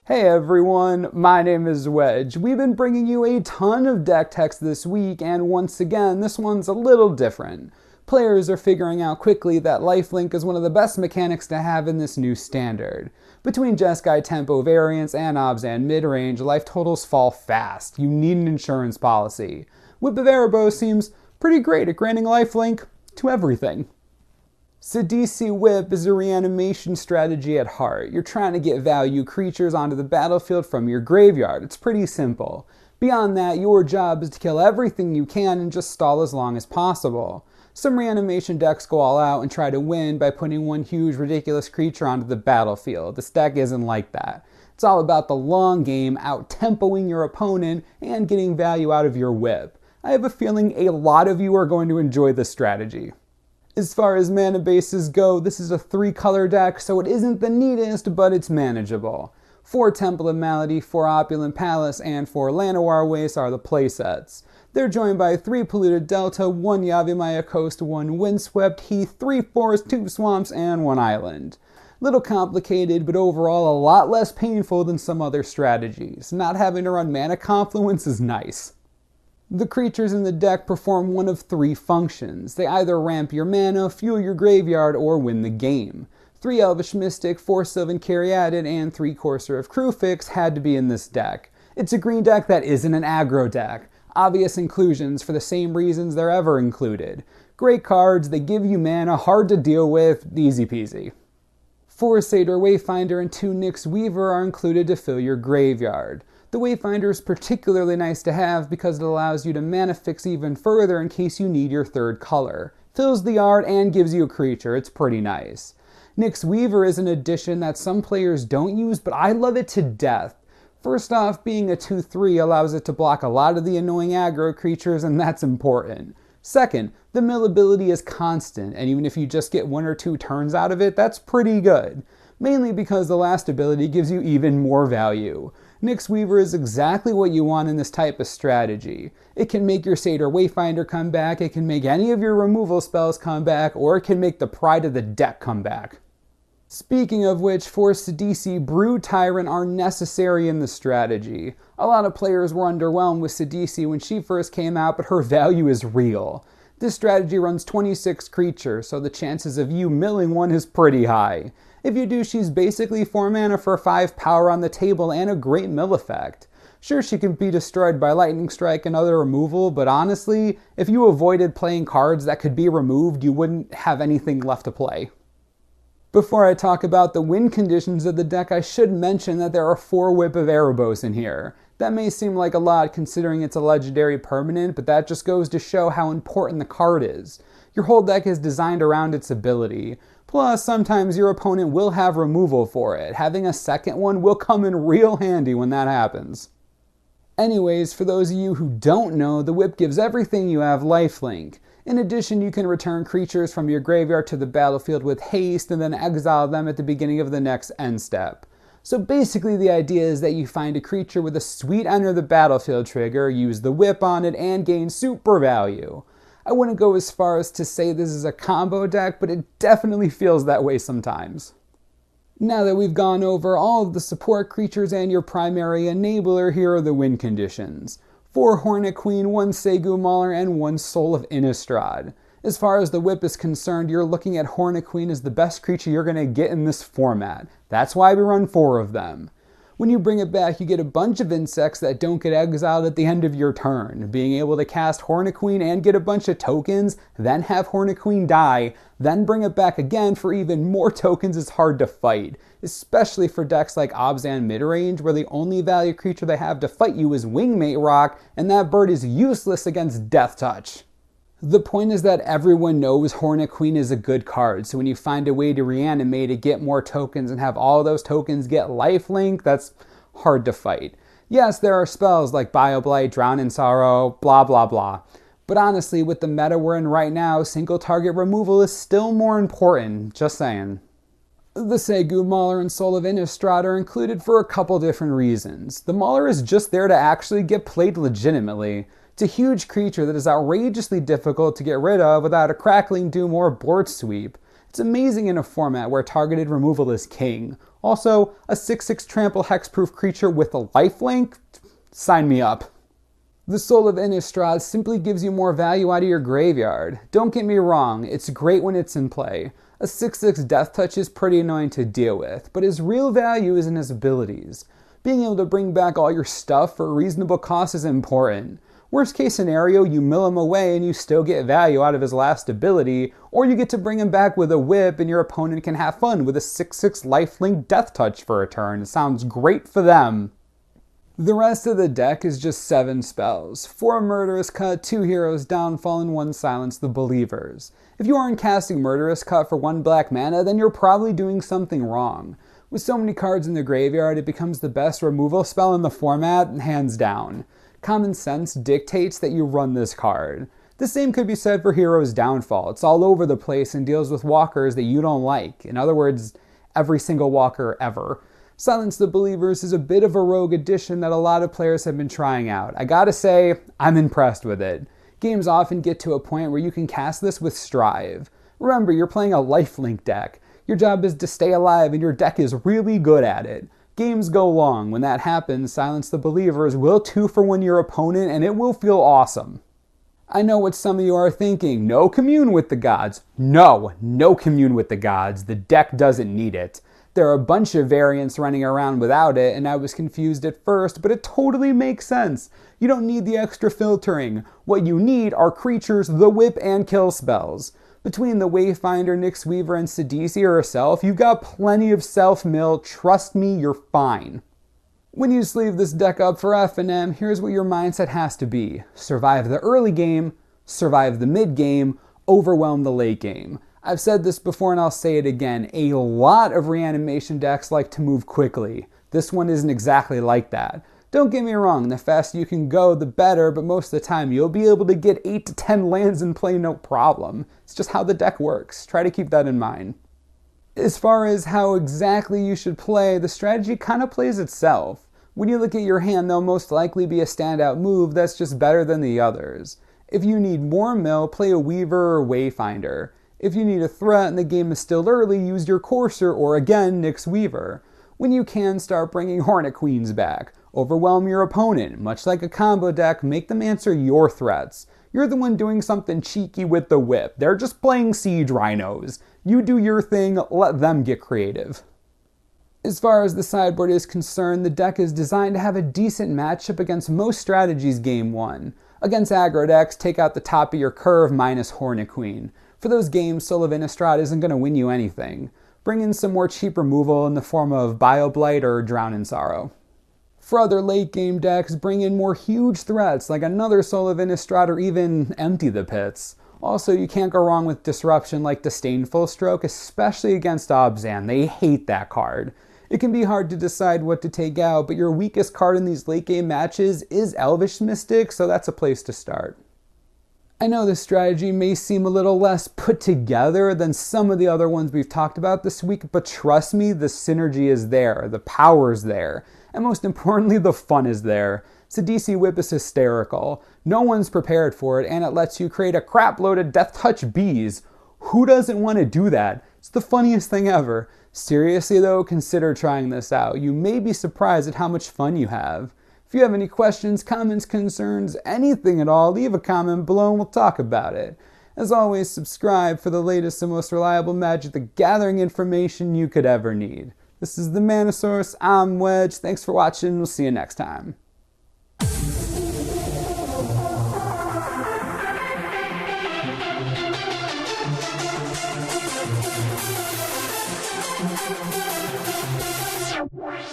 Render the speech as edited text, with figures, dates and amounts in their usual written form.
Hey everyone, my name is Wedge. We've been bringing you a ton of deck techs this week, and once again, this one's a little different. Players are figuring out quickly that lifelink is one of the best mechanics to have in this new standard. Between Jeskai tempo variants and Obzan midrange, life totals fall fast. You need an insurance policy. Whip of Erebos seems pretty great at granting lifelink to everything. Sidisi Whip is a reanimation strategy at heart. You're trying to get value creatures onto the battlefield from your graveyard. It's pretty simple. Beyond that, your job is to kill everything you can and just stall as long as possible. Some reanimation decks go all out and try to win by putting one huge ridiculous creature onto the battlefield. This deck isn't like that. It's all about the long game, out-tempoing your opponent, and getting value out of your whip. I have a feeling a lot of you are going to enjoy this strategy. As far as mana bases go, this is a 3-color deck, so it isn't the neatest, but it's manageable. 4 Temple of Malady, 4 Opulent Palace, and 4 Llanowar Wastes are the playsets. They're joined by 3 Polluted Delta, 1 Yavimaya Coast, 1 Windswept Heath, 3 forests, 2 swamps, and 1 island. Little complicated, but overall a lot less painful than some other strategies. Not having to run mana confluence is nice. The creatures in the deck perform one of 3 functions. They either ramp your mana, fuel your graveyard, or win the game. 3 Elvish Mystic, 4 Sylvan Caryatid, and 3 Courser of Kruphix had to be in this deck. It's a green deck that isn't an aggro deck. Obvious inclusions for the same reasons they're ever included. Great cards, they give you mana, hard to deal with, easy peasy. 4 Satyr Wayfinder and 2 Nyx Weaver are included to fill your graveyard. The Wayfinder is particularly nice to have because it allows you to mana fix even further in case you need your 3rd color. Fills the yard and gives you a creature, it's pretty nice. Nyx Weaver is an addition that some players don't use, but I love it to death. First off, being a 2/3 allows it to block a lot of the annoying aggro creatures, and that's important. Second, the mill ability is constant, and even if you just get 1 or 2 turns out of it, that's pretty good. Mainly because the last ability gives you even more value. Nyx Weaver is exactly what you want in this type of strategy. It can make your Satyr Wayfinder come back, it can make any of your removal spells come back, or it can make the pride of the deck come back. Speaking of which, for Sidisi, Brood Tyrant are necessary in the strategy. A lot of players were underwhelmed with Sidisi when she first came out, but her value is real. This strategy runs 26 creatures, so the chances of you milling one is pretty high. If you do, she's basically 4 mana for 5 power on the table and a great mill effect. Sure, she can be destroyed by lightning strike and other removal, but honestly, if you avoided playing cards that could be removed, you wouldn't have anything left to play. Before I talk about the win conditions of the deck, I should mention that there are 4 Whip of Erebos in here. That may seem like a lot considering it's a legendary permanent, but that just goes to show how important the card is. Your whole deck is designed around its ability. Plus, sometimes your opponent will have removal for it. Having a second one will come in real handy when that happens. Anyways, for those of you who don't know, the whip gives everything you have lifelink. In addition, you can return creatures from your graveyard to the battlefield with haste and then exile them at the beginning of the next end step. So basically the idea is that you find a creature with a sweet enter the battlefield trigger, use the whip on it, and gain super value. I wouldn't go as far as to say this is a combo deck, but it definitely feels that way sometimes. Now that we've gone over all of the support creatures and your primary enabler, here are the win conditions. 4 Hornet Queen, 1 Sagu Mauler, and 1 Soul of Innistrad. As far as the whip is concerned, you're looking at Hornet Queen as the best creature you're going to get in this format. That's why we run 4 of them. When you bring it back, you get a bunch of insects that don't get exiled at the end of your turn. Being able to cast Hornet Queen and get a bunch of tokens, then have Hornet Queen die, then bring it back again for even more tokens is hard to fight. Especially for decks like Obzan midrange, where the only value creature they have to fight you is Wingmate Rock, and that bird is useless against Death Touch. The point is that everyone knows Hornet Queen is a good card, so when you find a way to reanimate it, get more tokens, and have all those tokens get lifelink, that's hard to fight. Yes, there are spells like Bioblight, Drown in Sorrow, blah blah blah. But honestly, with the meta we're in right now, single target removal is still more important, just saying. The Sagu Mauler and Soul of Innistrad are included for a couple different reasons. The Mauler is just there to actually get played legitimately. It's a huge creature that is outrageously difficult to get rid of without a Crackling Doom or board sweep. It's amazing in a format where targeted removal is king. Also, a 6/6 trample hexproof creature with a lifelink? Sign me up. The Soul of Innistrad simply gives you more value out of your graveyard. Don't get me wrong, it's great when it's in play. A 6/6 Death Touch is pretty annoying to deal with, but his real value is in his abilities. Being able to bring back all your stuff for a reasonable cost is important. Worst case scenario, you mill him away and you still get value out of his last ability, or you get to bring him back with a whip and your opponent can have fun with a 6/6 lifelink Death Touch for a turn. It sounds great for them. The rest of the deck is just 7 spells, 4 Murderous Cut, 2 Heroes Downfall, and 1 Silence the Believers. If you aren't casting Murderous Cut for 1 black mana, then you're probably doing something wrong. With so many cards in the graveyard, it becomes the best removal spell in the format, hands down. Common sense dictates that you run this card. The same could be said for Heroes Downfall. It's all over the place and deals with walkers that you don't like. In other words, every single walker ever. Silence the Believers is a bit of a rogue addition that a lot of players have been trying out. I gotta say, I'm impressed with it. Games often get to a point where you can cast this with Strive. Remember, you're playing a lifelink deck. Your job is to stay alive and your deck is really good at it. Games go long. When that happens, Silence the Believers will 2-for-1 your opponent and it will feel awesome. I know what some of you are thinking. No commune with the gods. No commune with the gods. The deck doesn't need it. There are a bunch of variants running around without it, and I was confused at first, but it totally makes sense. You don't need the extra filtering. What you need are creatures, the whip, and kill spells. Between the Wayfinder, Nyx Weaver, and Sidisi herself, you've got plenty of self-mill. Trust me, you're fine. When you sleeve this deck up for F&M, here's what your mindset has to be. Survive the early game, survive the mid game, overwhelm the late game. I've said this before and I'll say it again, a lot of reanimation decks like to move quickly. This one isn't exactly like that. Don't get me wrong, the faster you can go, the better, but most of the time you'll be able to get 8 to 10 lands in play no problem. It's just how the deck works. Try to keep that in mind. As far as how exactly you should play, the strategy kind of plays itself. When you look at your hand, there'll most likely be a standout move that's just better than the others. If you need more mill, play a Weaver or Wayfinder. If you need a threat and the game is still early, use your Courser or again, Nyx Weaver. When you can, start bringing Hornet Queens back. Overwhelm your opponent. Much like a combo deck, make them answer your threats. You're the one doing something cheeky with the whip. They're just playing Siege Rhinos. You do your thing, let them get creative. As far as the sideboard is concerned, the deck is designed to have a decent matchup against most strategies game 1. Against aggro decks, take out the top of your curve minus Hornet Queen. For those games, Soul of Innistrad isn't going to win you anything. Bring in some more cheap removal in the form of Bioblight or Drown in Sorrow. For other late game decks, bring in more huge threats like another Soul of Innistrad or even Empty the Pits. Also, you can't go wrong with disruption like Disdainful Stroke, especially against Obzan. They hate that card. It can be hard to decide what to take out, but your weakest card in these late game matches is Elvish Mystic, so that's a place to start. I know this strategy may seem a little less put together than some of the other ones we've talked about this week, but trust me, the synergy is there, the power's there, and most importantly, the fun is there. Sidisi Whip is hysterical. No one's prepared for it, and it lets you create a crap-load of Death Touch bees. Who doesn't want to do that? It's the funniest thing ever. Seriously though, consider trying this out. You may be surprised at how much fun you have. If you have any questions, comments, concerns, anything at all, leave a comment below and we'll talk about it. As always, subscribe for the latest and most reliable Magic the Gathering information you could ever need. This is the Manosaurus, I'm Wedge, thanks for watching, we'll see you next time. Wow.